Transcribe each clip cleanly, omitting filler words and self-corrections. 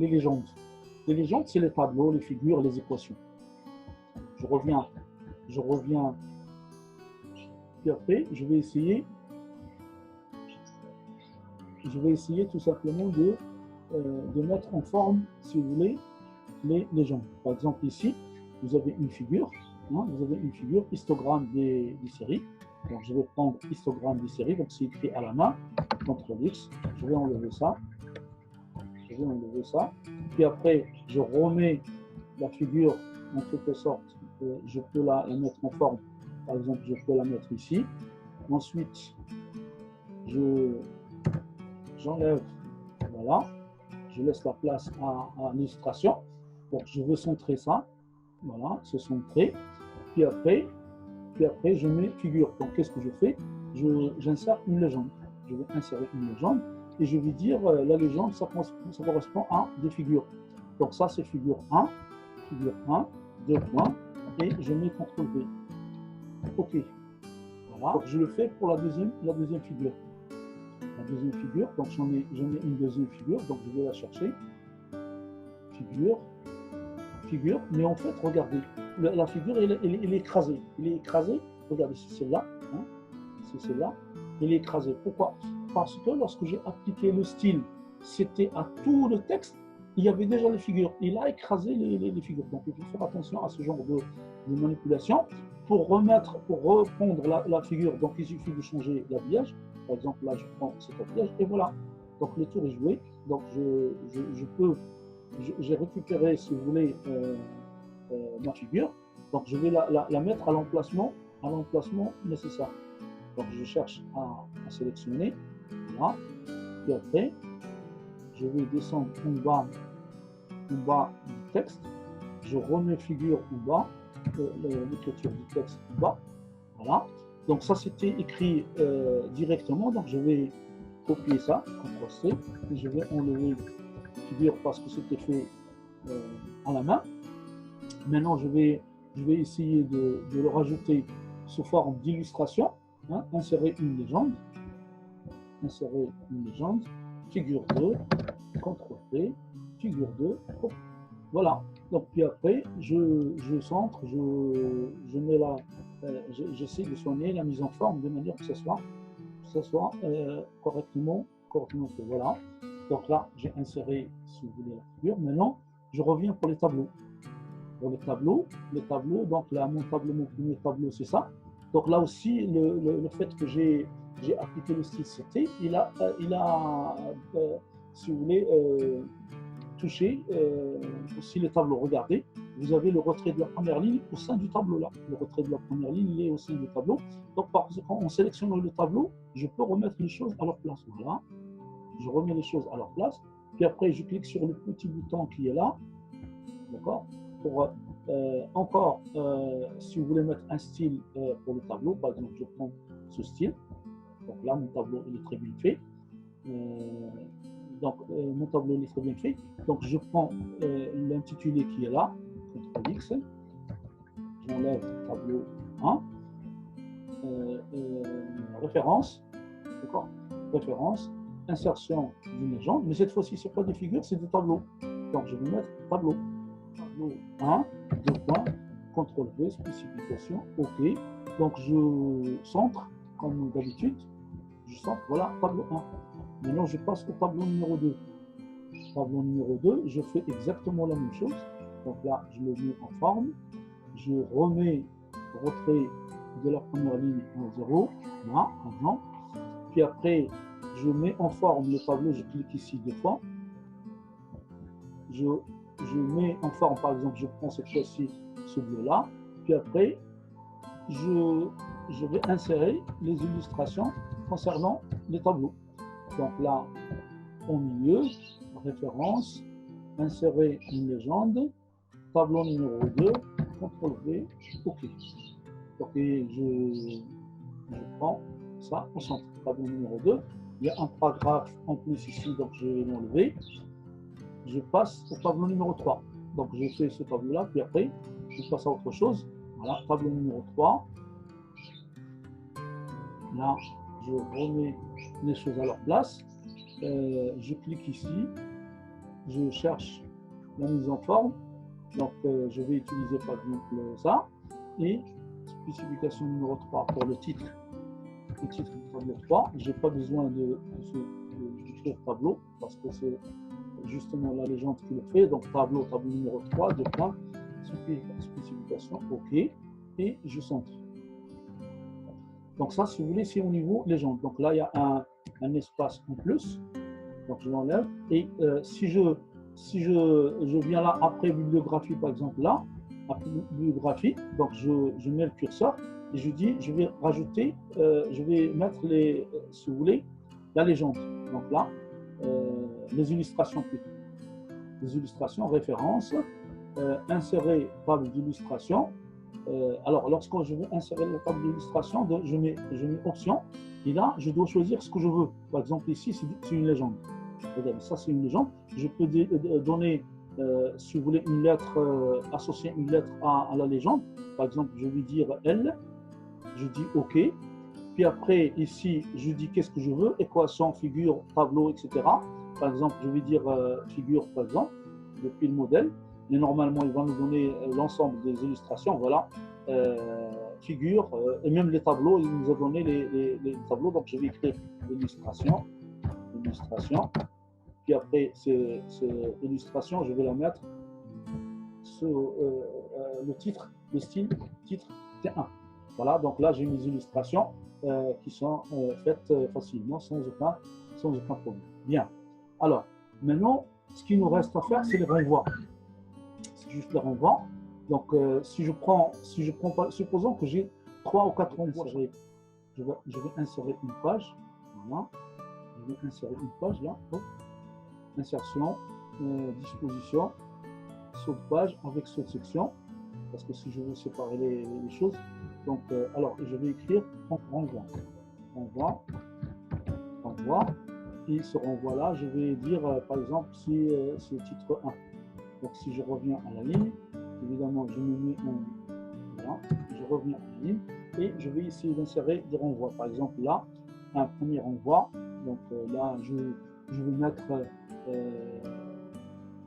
les légendes. Les légendes, c'est les tableaux, les figures, les équations. Je reviens, puis après, je vais essayer tout simplement de mettre en forme, si vous voulez, les légendes. Par exemple, ici, vous avez une figure, hein, vous avez une figure, histogramme des séries. Donc, je vais prendre histogramme des séries, donc c'est écrit à la main, CTRL X, je vais enlever ça, puis après, je remets la figure en quelque sorte, je peux la mettre en forme, par exemple, je peux la mettre ici, ensuite, j'enlève, voilà, je laisse la place à l'illustration, donc je veux centrer ça, voilà, c'est centré, puis après, je mets figure. Donc, qu'est-ce que je fais? J'insère une légende. Je vais insérer une légende et je vais dire la légende, ça correspond à des figures. Donc, ça, c'est figure 1, 2 points, et je mets CTRL V. OK. Voilà. Donc, je le fais pour la deuxième figure. La deuxième figure, donc j'en mets une deuxième figure, donc je vais la chercher. Figure, mais en fait, regardez, la figure, elle est écrasée. Elle est écrasée, regardez, c'est celle-là, hein, c'est celle-là, elle est écrasée. Pourquoi? Parce que lorsque j'ai appliqué le style, c'était à tout le texte, il y avait déjà les figures. Il a écrasé les figures. Donc, il faut faire attention à ce genre de manipulation. Pour reprendre la figure, donc il suffit de changer l'habillage. Par exemple, là, je prends cet habillage, et voilà. Donc, le tour est joué. Donc, j'ai récupéré, si vous voulez, ma figure. Donc, je vais la mettre à l'emplacement nécessaire. Donc, je cherche à sélectionner. Voilà. Puis après, je vais descendre en bas du texte. Je remets figure en bas, l'écriture du texte en bas. Voilà. Donc, ça, c'était écrit directement. Donc, je vais copier ça, CTRL-C, et je vais enlever figure parce que c'était fait à la main. Maintenant, je vais essayer de le rajouter sous forme d'illustration. Hein, insérer une légende, figure 2, CTRL-V, figure 2, hop, voilà. Donc, puis après, je centre, je mets j'essaie de soigner la mise en forme de manière que ce soit correctement fait. Voilà. Donc là, j'ai inséré, si vous voulez, la figure. Maintenant, je reviens pour les tableaux. Pour les tableaux, donc là, mon premier tableau, c'est ça. Donc là aussi, le fait que j'ai appliqué le style CT, il a si vous voulez, touché aussi les tableaux. Regardez, vous avez le retrait de la première ligne au sein du tableau là. Le retrait de la première ligne, il est au sein du tableau. Donc, quand on sélectionne le tableau, je peux remettre les choses à leur place. Voilà. Je remets les choses à leur place. Puis après, je clique sur le petit bouton qui est là. D'accord? Pour encore, si vous voulez mettre un style pour le tableau, par exemple, je prends ce style. Donc là, mon tableau, il est très bien fait. Mon tableau, il est très bien fait. Donc, je prends l'intitulé qui est là, CTRL X. J'enlève tableau 1. Référence. D'accord? Référence. Insertion d'une légende. Mais cette fois-ci, ce n'est pas des figures, c'est des tableaux. Donc, je vais mettre tableau. Tableau 1, 2 points, CTRL-V, spécification, OK. Donc, je centre, comme d'habitude. Je centre, voilà, tableau 1. Maintenant, je passe au tableau numéro 2. Tableau numéro 2, je fais exactement la même chose. Donc là, je le mets en forme. Je remets le retrait de la première ligne en 0, là, par exemple. Puis après, je mets en forme le tableau, je clique ici 2 fois. Je mets en forme, par exemple, je prends cette fois-ci ce bleu-là. Puis après, je vais insérer les illustrations concernant les tableaux. Donc là, au milieu, référence, insérer une légende, tableau numéro 2, CTRL-V, OK. Donc, je prends ça au centre. Tableau numéro 2, il y a un paragraphe en plus ici, donc je vais l'enlever. Je passe au tableau numéro 3. Donc, j'ai fait ce tableau-là, puis après, je passe à autre chose. Voilà, tableau numéro 3. Là, je remets les choses à leur place. Je clique ici. je cherche la mise en forme. Donc, je vais utiliser par exemple ça. Et spécification numéro 3 pour le titre. Le titre du tableau 3. Je n'ai pas besoin d'écrire tableau parce que c'est justement la légende qui le fait. Donc, tableau numéro 3, deux points, spécification, OK. Et je centre. Donc, ça, si vous voulez, c'est au niveau légende. Donc, là, il y a un espace en plus. Donc, je l'enlève. Et si je viens là après bibliographie, par exemple, là, après bibliographie, donc je mets le curseur et je dis, je vais rajouter, je vais mettre si vous voulez, la légende. Donc là, les illustrations plutôt. Les illustrations, références, insérer table d'illustration. Alors, lorsque je veux insérer la table d'illustration, je mets option et là, je dois choisir ce que je veux. Par exemple, ici, c'est une légende. Ça, c'est une légende. Je peux donner, si vous voulez, une lettre, associer une lettre à la légende. Par exemple, je vais dire L, je dis OK. Puis après, ici, je dis qu'est-ce que je veux, équation, figure, tableau, etc. Par exemple, je vais dire figure, par exemple, depuis le modèle. Et normalement, il va nous donner l'ensemble des illustrations. Voilà, figure, et même les tableaux, il nous a donné les tableaux. Donc, je vais écrire illustration. Puis après, cette illustration, je vais la mettre sur le titre, le style, titre T1. Voilà, donc là, j'ai mes illustrations qui sont faites facilement, sans aucun problème. Bien. Alors, maintenant, ce qu'il nous reste à faire, c'est les renvois. C'est juste les renvois. Donc, supposons que j'ai 3 ou 4 renvois. Je vais insérer une page. Voilà. Je vais insérer une page là. Hop. Insertion, disposition, saut de page avec saut de section, parce que si je veux séparer les choses, donc alors je vais écrire renvoi, et ce renvoi là, je vais dire par exemple si c'est titre 1. Donc si je reviens à la ligne, évidemment je me mets voilà, je reviens à la ligne et je vais essayer d'insérer des renvois. Par exemple là, un premier renvoi, donc là je vais mettre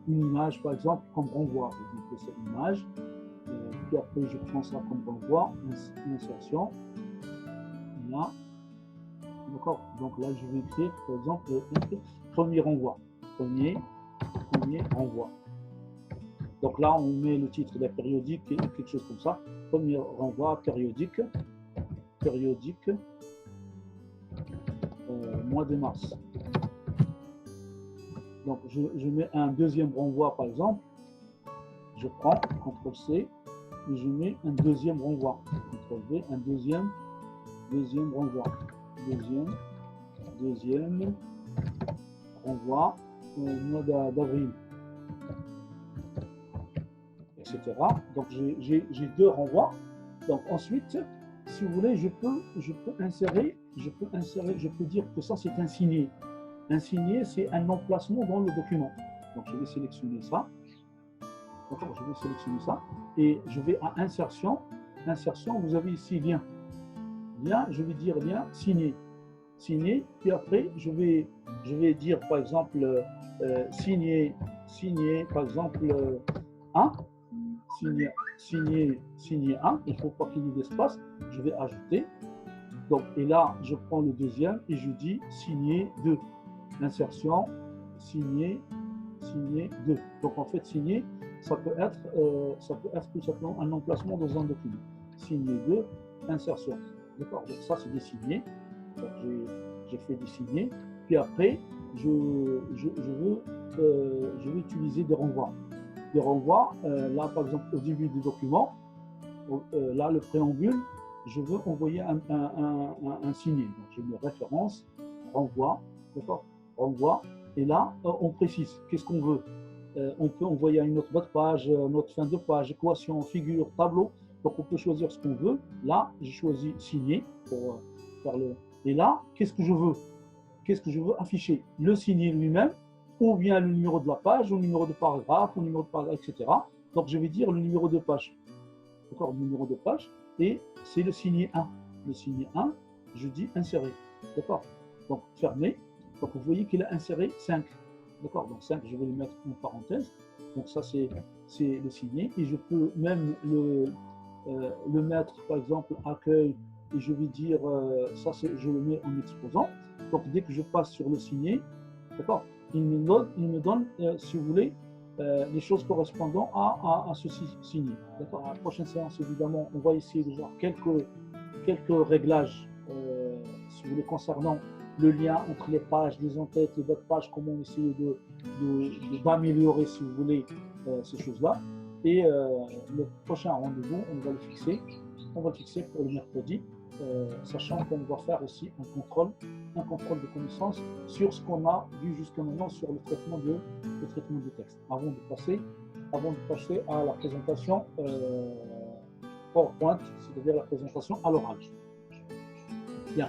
une image par exemple comme renvoi. Donc cette image, puis après je prends ça comme renvoi, une insertion, là, d'accord. Donc là je vais écrire par exemple premier renvoi, premier renvoi. Donc là on met le titre de périodique et quelque chose comme ça, premier renvoi périodique, mois de mars. Donc, je mets un deuxième renvoi, par exemple. Je prends CTRL-C et je mets un deuxième renvoi. CTRL-V, un deuxième renvoi. Deuxième renvoi au mois d'avril, etc. Donc, j'ai 2 renvois. Donc, ensuite, si vous voulez, je peux insérer, je peux dire que ça, c'est un signé. Un signé, c'est un emplacement dans le document. Donc, je vais sélectionner ça. D'accord, je vais sélectionner ça. Et je vais à insertion. Insertion, vous avez ici lien. Lien, je vais dire lien signé. Signé. Puis après, je vais dire, par exemple, signé, par exemple, 1. Signé 1. Il ne faut pas qu'il y ait d'espace. Je vais ajouter. Donc, et là, je prends le deuxième et je dis signé 2. Insertion, signé 2. Donc en fait, signé, ça peut être tout simplement un emplacement dans un document. Signé 2, insertion. D'accord. Donc ça, c'est des signés. Donc j'ai fait des signés. Puis après, je vais utiliser des renvois. Des renvois, là par exemple au début du document, là le préambule, je veux envoyer un signé. Donc je mets référence, renvoi, d'accord, renvoi, et là on précise qu'est-ce qu'on veut. On peut envoyer à une autre bas de page, notre fin de page, équation, figure, tableau. Donc on peut choisir ce qu'on veut. Là, j'ai choisi signer pour faire le. Et là, qu'est-ce que je veux? Qu'est-ce que je veux afficher? Le signé lui-même, ou bien le numéro de la page, ou le numéro de paragraphe, ou le numéro de paragraphe, etc. Donc je vais dire le numéro de page. D'accord, le numéro de page. Et c'est le signé 1. Le signé 1, je dis insérer. D'accord. Donc fermé. Donc vous voyez qu'il a inséré 5. D'accord, donc 5, je vais le mettre en parenthèse. Donc ça, c'est le signé. Et je peux même le mettre, par exemple, accueil, et je vais dire, ça, je le mets en exposant. Donc dès que je passe sur le signé, d'accord, il me donne si vous voulez, les choses correspondant à ce signé. D'accord, à la prochaine séance, évidemment, on va essayer de voir quelques réglages, si vous voulez, concernant le lien entre les pages, les entêtes, les bas de page, comment essayer d'améliorer, si vous voulez, ces choses-là. Et le prochain rendez-vous, on va le fixer. On va le fixer pour le mercredi, sachant qu'on va faire aussi un contrôle de connaissances sur ce qu'on a vu jusqu'à maintenant sur le traitement du texte, avant de passer à la présentation PowerPoint, c'est-à-dire la présentation à l'oral. Bien.